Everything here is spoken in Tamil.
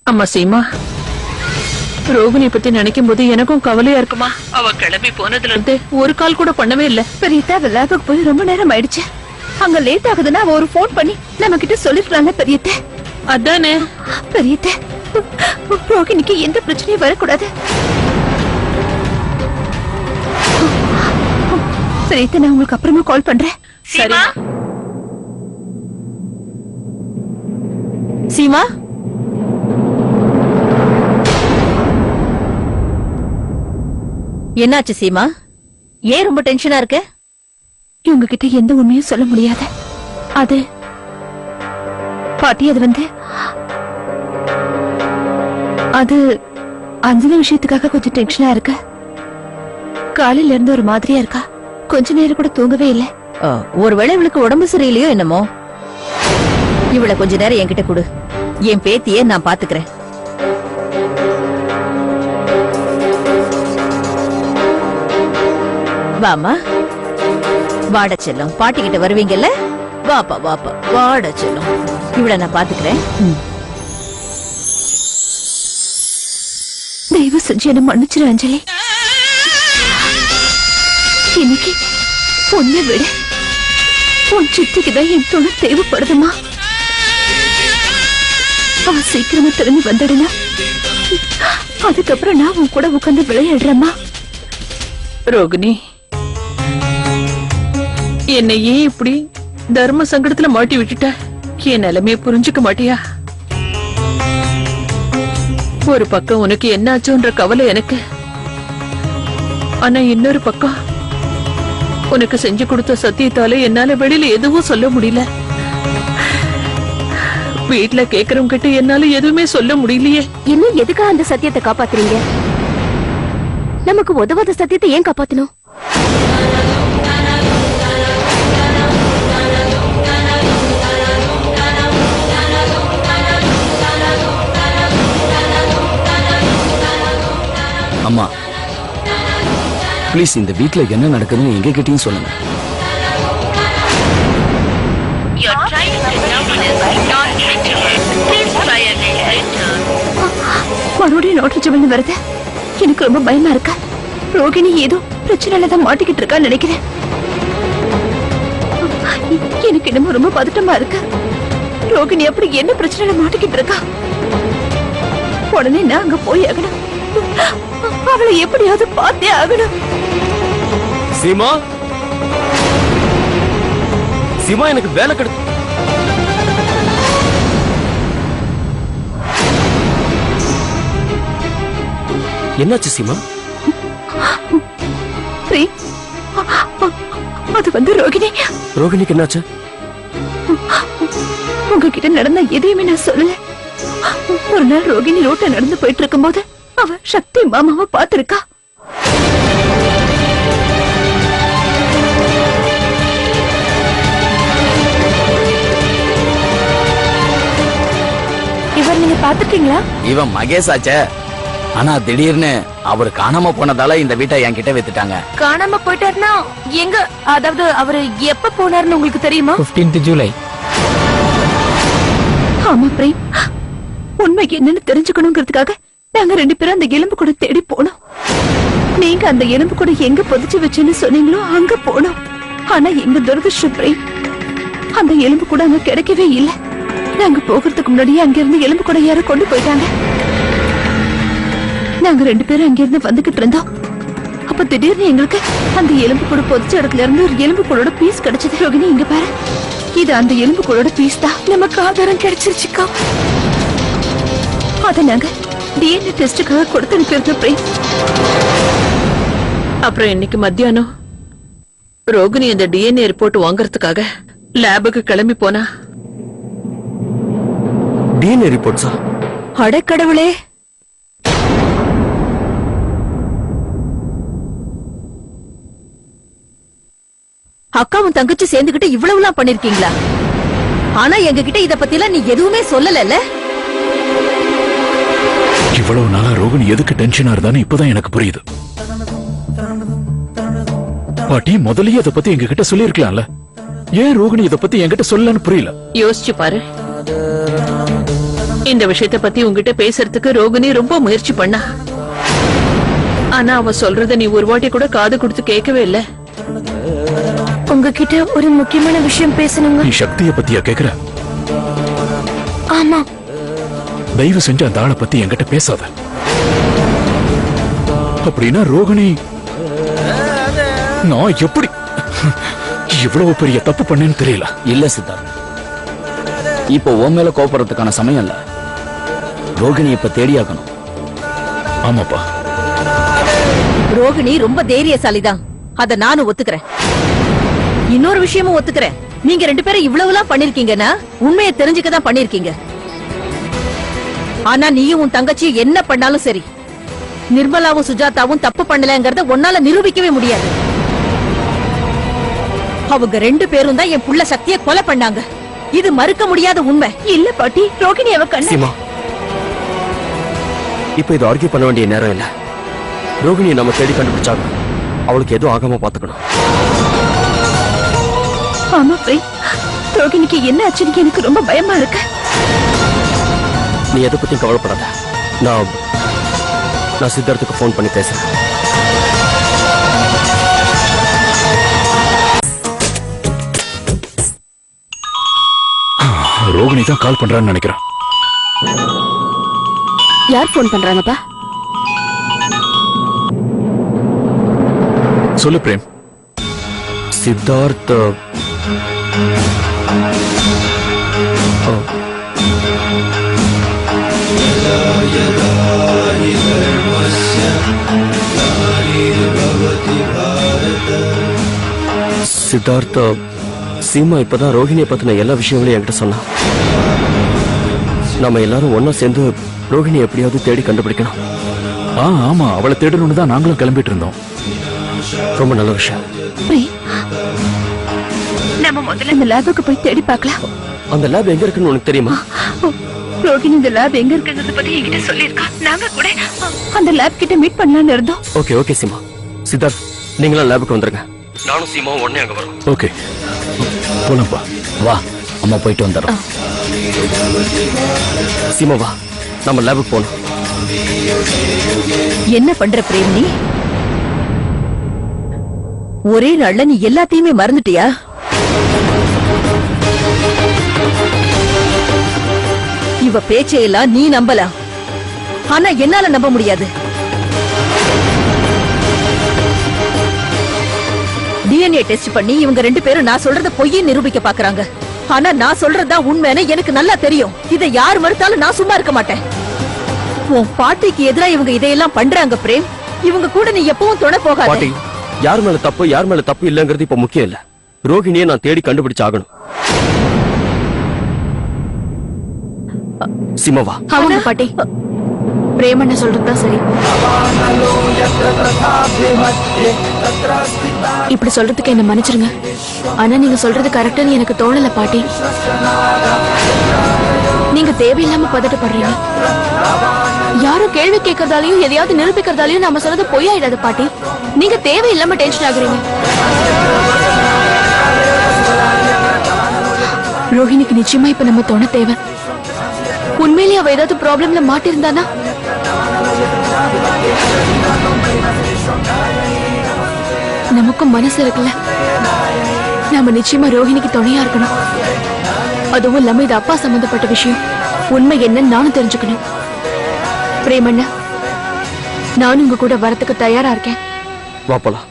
அம்மா சீமா, ரோகிணி பத்தி நினைக்கும் போது எனக்கும் கவலையா இருக்குமா. அவ கிளம்பி போனதுல இருந்து ஒரு கால் கூட பண்ணவே இல்ல. பெரியதா லேபுக்கு போய் ரொம்ப நேரம் ஆயிடுச்சு. அங்க லேட் ஆகுதுன்னா அவ ஒரு போன் பண்ணி நம்ம கிட்ட சொல்லிருக்கலாம்ல பெரியதா. அதானே பெரியதா, ரோகிணிக்கு எந்த பிரச்சனையும் வரக்கூடாது. பெரியதா, நான் உங்களுக்கு அப்புறமா கால் பண்றேன். சரி சீமா. என்னாச்சு சீமா? ஏன் ரொம்ப டென்ஷனா இருக்க? இவங்க கிட்ட எந்த உண்மையும் சொல்ல முடியாது. அது பாட்டி, அது அஞ்சலி விஷயத்துக்காக கொஞ்சம் டென்ஷனா இருக்கு. காலையில இருந்து ஒரு மாதிரியா இருக்கா. கொஞ்ச நேரம் கூட தூங்கவே இல்ல. ஒருவேளை இவளுக்கு உடம்பு சரியில்லையோ என்னமோ. இவளை கொஞ்ச நேரம் என்கிட்ட கொடு. என் பேத்தியே நான் பாத்துக்கிறேன். வாமா, வாட செல்லம். பாட்டி கிட்ட வருவீங்கல்ல? வாப்பா வாப்பா, வாட செல்லம். இவளை நான் பாத்துக்கிறேன். தயவு செஞ்சு என்ன மன்னிச்சிரு அஞ்சலி. இன்னைக்கு உன்னை விட உன் சித்திக்குதான் என் துணை தேவைப்படுதுமா. அவ சீக்கிரமா திரும்பி வந்துடுனா அதுக்கப்புறம் நான் உன் கூட உட்கார்ந்து விளையாடுறேம்மா. ரோகிணி, என்னை ஏன் இப்படி தர்ம சங்கடத்துல மாட்டி விட்டுட்ட? என் நிலைமைய புரிஞ்சுக்க மாட்டியா? ஒரு பக்கம் உனக்கு என்ன ஆச்சோன்ற கவலை எனக்கு. ஆனா இன்னொரு பக்கம் உனக்கு செஞ்சு கொடுத்த சத்தியத்தால என்னால வெளியில எதுவும் சொல்ல முடியல. வீட்டுல கேக்குறவங்க கிட்ட என்னால எதுவுமே சொல்ல முடியலையே. இன்னும் எதுக்கா அந்த சத்தியத்தை காப்பாத்துறீங்க? நமக்கு உதவாத சத்தியத்தை ஏன் காப்பாத்தணும்? அம்மா ப்ளீஸ், இந்த வீட்ல என்ன நடக்குதுன்னு எங்க கிட்டயும் சொல்லுங்க. மறுபடியும் நோட்டு ஜெபம் வருது. எனக்கு ரொம்ப பயமா இருக்கா. ரோகிணி ஏதோ பிரச்சனையில தான் மாட்டிக்கிட்டு இருக்கான்னு நினைக்கிறேன். எனக்கு என்னமோ ரொம்ப பதட்டமா இருக்கு. ரோகிணி அப்படி என்ன பிரச்சனையில மாட்டிக்கிட்டு இருக்கா? உடனே நான் அங்க போய் ஆகணும். அவளை எப்படியாவது பார்த்தே ஆகணும். சீமா, சீமா, எனக்கு வேலை கிடைச்சு. என்னாச்சு சீமா? அது ரோகிணி. ரோகிணிக்கு என்னாச்சு? உங்ககிட்ட நடந்த எதையுமே நான் சொல்லல. ஒரு நாள் ரோகிணி ரோட்ட நடந்து போயிட்டு இருக்கும் போது அவ சக்தி மாமாவை பாத்திருக்கா. இவர் நீங்க பாத்துட்டீங்களா? இவன் மகேஷ் ஆச்சே. ஆனா திடீர்னு அவர் காணாம போனதால இந்த வீட்டை என்கிட்ட வித்துட்டாங்க. காணாம போயிட்டாருன்னா எங்க? அதாவது அவரு எப்ப போனாருன்னு உங்களுக்கு தெரியுமா? 15th ஜூலை. ஆமா பிரேம், உண்மை என்னன்னு தெரிஞ்சுக்கணுங்கிறதுக்காக நாங்க 2 பேரும் அந்த எலும்பு கூட தேடி போனோம். நீங்க அந்த எலும்பு கூட எங்க புதைச்சு வச்சுன்னு சொன்னீங்களோ அங்க போனோம். ஆனா எங்க துரதிருஷ்டம் பிரேம், அந்த எலும்பு கூட அங்க கிடைக்கவே இல்லை. நாங்க போகிறதுக்கு முன்னாடியே அங்க இருந்து எலும்பு கூட யாரும் கொண்டு போயிட்டாங்க. நாங்க 2 பேரும் அங்க இருந்து வந்துகிட்டு இருந்தோம். அப்ப திடீர்னு எங்களுக்கு அந்த எலும்பு கூட புதைச்ச இடத்துல இருந்து ஒரு எலும்பு கூடோட பீஸ் கிடைச்சது. ரோகிணி, இங்க பாரு, இது அந்த எலும்பு கூடோட பீஸ் தான். நமக்கு ஆதாரம் கிடைச்சிருச்சுக்கா. அத நாங்க டிஎன்ஏ டெஸ்டுக்காக கொடுத்து அனுப்பியிருந்தோம் பிரேம். அப்புறம் இன்னைக்கு மத்தியானம் ரோகிணி அந்த டிஎன்ஏ ரிப்போர்ட் வாங்கறதுக்காக லேபுக்கு கிளம்பி போனா. டிஎன்ஏ ரிப்போர்ட்ஸா? அடக்கடவுளே! அக்காவும் தங்கச்சி சேர்ந்துகிட்டு இவ்வளவுலாம் பண்ணிருக்கீங்களா? ஆனா எங்க கிட்ட இத பத்திலாம் நீ எதுவுமே சொல்லல. இவ்வளவு நாளா ரோகிணி எதுக்கு டென்ஷனா இருந்தான்னு இப்பதான் எனக்கு புரியுது. பாட்டி, முதல்லயே இத பத்தி எங்க கிட்ட சொல்லி இருக்கலாம்ல. ஏன் ரோகிணி இத பத்தி என்கிட்ட சொல்லலன்னு புரியல. யோசிச்சு பாரு, இந்த விஷயத்த பத்தி உன்கிட்ட பேசுறதுக்கு ரோகிணி ரொம்ப முயற்சி பண்ணா. ஆனா அவ சொல்றத நீ ஒரு வாட்டி கூட காது கொடுத்து கேட்கவே இல்ல. உங்ககிட்ட ஒரு முக்கியமான விஷயம் பேசணுங்க. நீ சக்திய பத்தியா கேக்குற? ஆமா. தயவு செஞ்சு அந்த ஆளை பத்தி என்கிட்ட பேசாத. அப்படின்னா ரோகிணி நான் எப்படி இவ்வளவு பெரிய தப்பு பண்ணேன்னு தெரியல. இல்ல சித்தார்த், இப்போ உன் மேல கோபப்படுறதுக்கான சமயம் இல்ல. ரோகிணி இப்ப தேடியாக்கணும். ஆமாப்பா, ரோகிணி ரொம்ப தைரியசாலிதான், அத நானும் ஒத்துக்கிறேன். இன்னொரு விஷயமும் ஒத்துக்கிறேன். நீங்க 2 பேரும் இவ்வளவுலாம் பண்ணிருக்கீங்கன்னா உண்மையை தெரிஞ்சுக்க தான் பண்ணிருக்கீங்க. ஆனா நீயும் உன் தங்கச்சியும் என்ன பண்ணாலும் சரி, நிர்மலாவும் சுஜாதாவும் தப்பு பண்ணலங்கறத உன்னால நிரூபிக்கவே முடியாது. அவங்க 2 பேரும் தான் என் புள்ள சக்தியை கொலை பண்ணாங்க. இது மறுக்க முடியாத உண்மை. இல்ல பாட்டி, ரோகிணி அவ கண்ண. சீமா, இப்ப இது ஆர்கியூ பண்ண வேண்டிய நேரம் இல்ல. ரோகிணியை நம்ம தேடி கண்டுபிடிச்சாங்க. அவளுக்கு எதுவும் ஆகாம பாத்துக்கணும். ஆமா பிரேம், ரோகிணிக்கு என்ன ஆச்சுன்னு எனக்கு ரொம்ப பயமா இருக்கு. நீ எதை பத்தியும் கவலைப்படாத. நான் சித்தார்த்துக்கு போன் பண்ணி பேசுறேன். ரோகிணி தான் கால் பண்றான்னு நினைக்கிறேன். யார் போன் பண்றாங்கப்பா? சொல்லு பிரேம். சித்தார்த் சித்தார்த் சீமா இப்பதான் ரோஹிணியை பத்தின எல்லா விஷயங்களையும் என்கிட்ட சொன்னா. நம்ம எல்லாரும் ஒன்னா சேர்ந்து ரோஹிணியை எப்படியாவது தேடி கண்டுபிடிக்கணும். ஆமா, அவளை தேடணும்னு தான் நாங்களும் கிளம்பிட்டு இருந்தோம். ரொம்ப நல்ல விஷயம். நம்ம முதல்ல இந்த லேபுக்கு போய் தேடி பார்க்கலாம். அந்த லேப் எங்க இருக்குன்னு உனக்கு தெரியுமா? ரோகிணி இந்த லேப் எங்க இருக்குங்கிறத பத்தி என்கிட்ட சொல்லிருக்கா. நாங்க கூட அந்த லேப் கிட்ட மீட் பண்ணலாம்னு இருந்தோம். ஓகே சீமா. சித்தார்த், நீங்களும் லேபுக்கு வந்துருங்க. நானும் சீமாவும் உடனே அங்க வரோம். ஓகே, போலாம்ப்பா. வா, அம்மா போயிட்டு வந்துடுறோம். சீமா வா, நம்ம லேபுக்கு போகணும். என்ன பண்ற பிரேம் நீ? ஒரே நாள்ல நீ எல்லாத்தையுமே மறந்துட்டியா? இவ பேச்சையெல்லாம் நீ நம்பலாம், ஆனா என்னால நம்ப முடியாது. டிஎன்ஏ டெஸ்ட் பண்ணி இவங்க 2 பேரும் நான் சொல்றத பொய்யை நிரூபிக்க பாக்குறாங்க. ஆனா நான் சொல்றதுதான் உண்மைன்னு எனக்கு நல்லா தெரியும். இதை யார் மறுத்தாலும் நான் சும்மா இருக்க மாட்டேன். உன் பாட்டிக்கு எதிரா இவங்க இதையெல்லாம் பண்றாங்க பிரேம். இவங்க கூட நீ எப்பவும் துணை போகாத. பாட்டி, யார் மேல தப்பு இல்லங்கிறது இப்ப முக்கியம் இல்ல. ரோஹிணியை நான் தேடி கண்டுபிடிச்சு ஆகணும். சிமவா, அவங்க பாட்டி பிரேமண்ண சொல்றதுதான் சரி. இப்படி சொல்றதுக்கு என்ன மன்னிச்சிருங்க. ஆனா நீங்க சொல்றது கரெக்டான்னு எனக்கு தோணல பாட்டி. நீங்க தேவையில்லாம பதட்டப்படுறீங்க. யாரும் கேள்வி கேட்கறதாலையும் எதையாவது நிரூபிக்கிறதாலையும் நாம சொல்றது பொய்யாயிடாது பாட்டி. நீங்க தேவையில்லாம டென்ஷன் ஆகுறீங்க. ரோஹிணிக்கு நிச்சயமா இப்ப நம்ம துணை தேவை. உண்மையிலேயே அவ ஏதாவது ப்ராப்ளம்ல மாட்டிருந்தானா? நமக்கும் மனசு இருக்குல்ல. நாம நிச்சயமா ரோஹிணிக்கு துணையா இருக்கணும். அதுவும் இல்லாம இது அப்பா சம்பந்தப்பட்ட விஷயம். உண்மை என்னன்னு நானும் தெரிஞ்சுக்கணும். பிரேமண்ணா, நானும் உங்க கூட வரத்துக்கு தயாரா இருக்கேன். வா போலாம்.